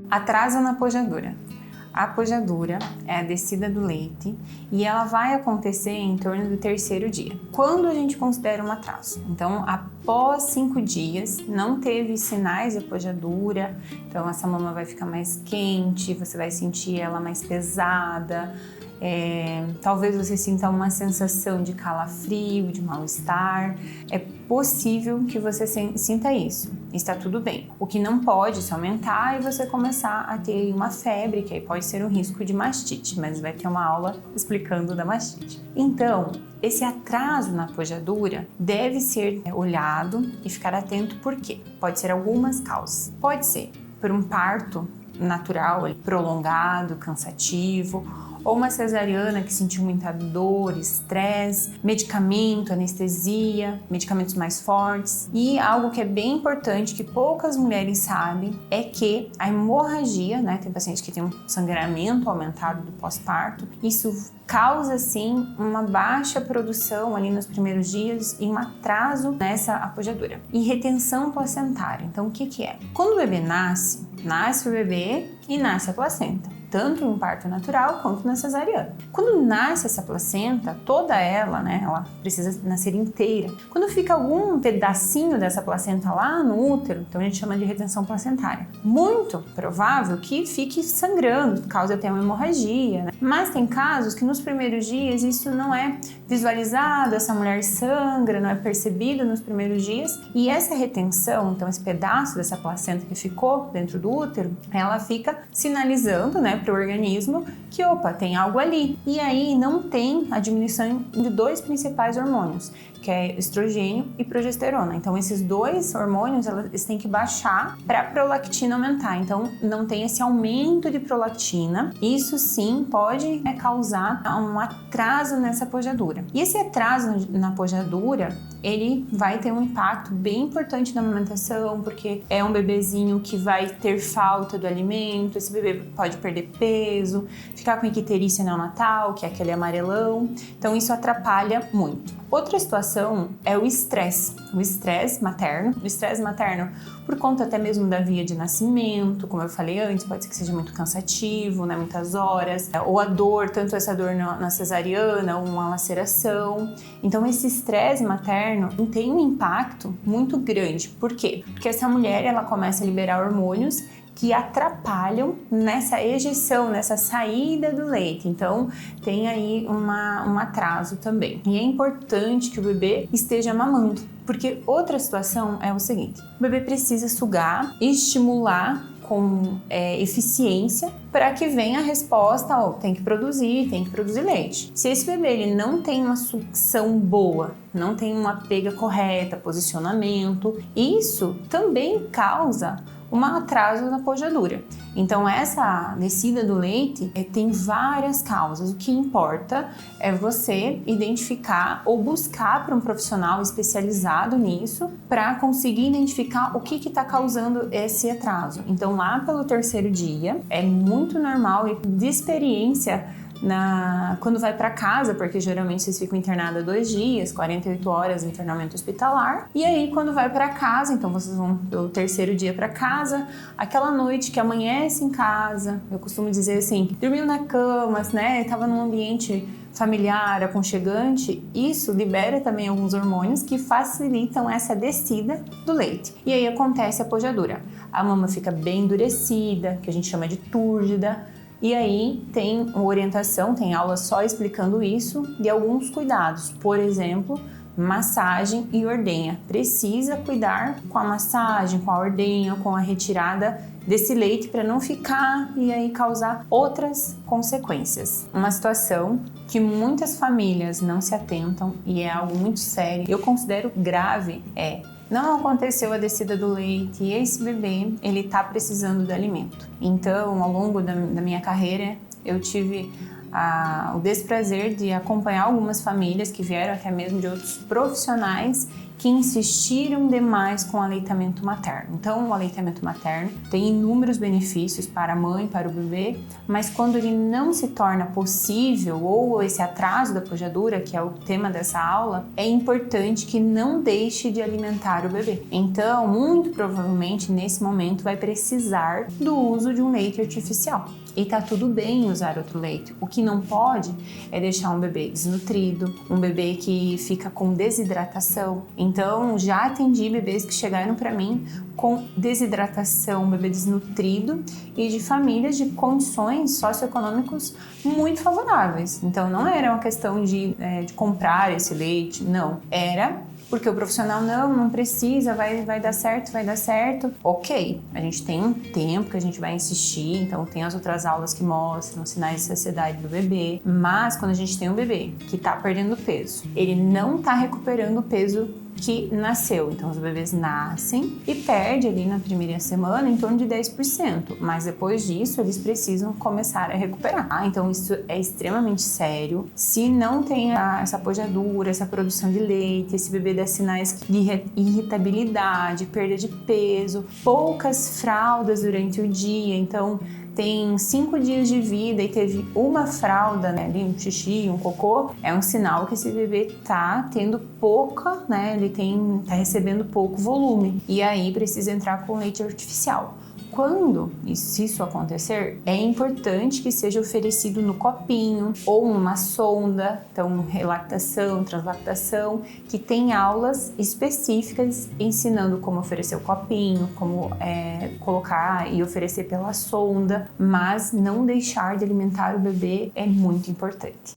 Atraso na pojadura. A pojadura é a descida do leite e ela vai acontecer em torno do terceiro dia. Quando a gente considera um atraso? Então, após 5 dias, não teve sinais de pojadura, então essa mama vai ficar mais quente, você vai sentir ela mais pesada, talvez você sinta uma sensação de calafrio, de mal-estar. É possível que você sinta isso, está tudo bem. O que não pode se aumentar e você começar a ter uma febre, que aí pode ser um risco de mastite, mas vai ter uma aula explicando da mastite. Então, esse atraso na pojadura deve ser olhado e ficar atento, porque pode ser algumas causas. Pode ser por um parto natural, prolongado, cansativo, ou uma cesariana que sentiu muita dor, estresse, medicamento, anestesia, medicamentos mais fortes. E algo que é bem importante, que poucas mulheres sabem, é que a hemorragia, né, tem pacientes que têm um sangramento aumentado do pós-parto, isso causa sim uma baixa produção ali nos primeiros dias e um atraso nessa apojadura. E retenção placentária. Então o que é? Quando o bebê nasce o bebê e nasce a placenta, tanto em parto natural quanto na cesariana. Quando nasce essa placenta, toda ela, né, ela precisa nascer inteira. Quando fica algum pedacinho dessa placenta lá no útero, então a gente chama de retenção placentária. Muito provável que fique sangrando, cause até uma hemorragia, né? Mas tem casos que nos primeiros dias isso não é visualizado, essa mulher sangra, não é percebido nos primeiros dias, e essa retenção, então esse pedaço dessa placenta que ficou dentro do útero, ela fica sinalizando, né, para o organismo que, opa, tem algo ali. E aí não tem a diminuição de 2 principais hormônios, que é estrogênio e progesterona. Então esses 2 hormônios, eles têm que baixar para a prolactina aumentar. Então não tem esse aumento de prolactina. Isso sim pode causar um atraso nessa pojadura. E esse atraso na pojadura, ele vai ter um impacto bem importante na amamentação, porque é um bebezinho que vai ter falta do alimento, esse bebê pode perder peso, ficar com icterícia neonatal, que é aquele amarelão, então isso atrapalha muito. Outra situação é o estresse materno. O estresse materno, por conta até mesmo da via de nascimento, como eu falei antes, pode ser que seja muito cansativo, né, muitas horas, ou a dor, tanto essa dor na cesariana, ou uma laceração. Então esse estresse materno tem um impacto muito grande. Por quê? Porque essa mulher, ela começa a liberar hormônios que atrapalham nessa ejeção, nessa saída do leite. Então, tem aí um atraso também. E é importante que o bebê esteja mamando, porque outra situação é o seguinte: o bebê precisa sugar e estimular com eficiência para que venha a resposta, tem que produzir leite. Se esse bebê ele não tem uma sucção boa, não tem uma pega correta, posicionamento, isso também causa um atraso na pojadura. Então essa descida do leite tem várias causas. O que importa é você identificar ou buscar para um profissional especializado nisso para conseguir identificar o que está causando esse atraso. Então lá pelo terceiro dia é muito normal e de experiência quando vai para casa, porque geralmente vocês ficam internados 2 dias, 48 horas de internamento hospitalar, e aí quando vai para casa, então vocês vão pelo terceiro dia para casa, aquela noite que amanhece em casa, eu costumo dizer assim, dormiu na cama, né, estava num ambiente familiar, aconchegante, isso libera também alguns hormônios que facilitam essa descida do leite. E aí acontece a pojadura. A mama fica bem endurecida, que a gente chama de túrgida. E aí tem uma orientação, tem aula só explicando isso e alguns cuidados. Por exemplo, massagem e ordenha. Precisa cuidar com a massagem, com a ordenha, com a retirada desse leite para não ficar e aí causar outras consequências. Uma situação que muitas famílias não se atentam e é algo muito sério, eu considero grave, não aconteceu a descida do leite e esse bebê, ele tá precisando de alimento. Então, ao longo da minha carreira, eu tive o desprazer de acompanhar algumas famílias que vieram até mesmo de outros profissionais que insistiram demais com o aleitamento materno. Então, o aleitamento materno tem inúmeros benefícios para a mãe, para o bebê, mas quando ele não se torna possível, ou esse atraso da pojadura, que é o tema dessa aula, é importante que não deixe de alimentar o bebê. Então, muito provavelmente, nesse momento, vai precisar do uso de um leite artificial. E tá tudo bem usar outro leite. O que não pode é deixar um bebê desnutrido, um bebê que fica com desidratação. Então, já atendi bebês que chegaram para mim com desidratação, um bebê desnutrido e de famílias de condições socioeconômicas muito favoráveis. Então, não era uma questão de comprar esse leite, não. Era porque o profissional não precisa, vai dar certo. Ok, a gente tem um tempo que a gente vai insistir, então tem as outras aulas que mostram os sinais de saciedade do bebê, mas quando a gente tem um bebê que tá perdendo peso, ele não tá recuperando o peso que nasceu. Então, os bebês nascem e perdem ali na primeira semana em torno de 10%, mas depois disso eles precisam começar a recuperar. Então, isso é extremamente sério. Se não tem essa pojadura, essa produção de leite, esse bebê dá sinais de irritabilidade, perda de peso, poucas fraldas durante o dia, então tem 5 dias de vida e teve uma fralda, né, ali um xixi, um cocô, é um sinal que esse bebê tá tendo pouca, né, ele tá recebendo pouco volume e aí precisa entrar com leite artificial. Quando isso acontecer, é importante que seja oferecido no copinho ou numa sonda, então relactação, translactação, que tem aulas específicas ensinando como oferecer o copinho, como colocar e oferecer pela sonda, mas não deixar de alimentar o bebê é muito importante.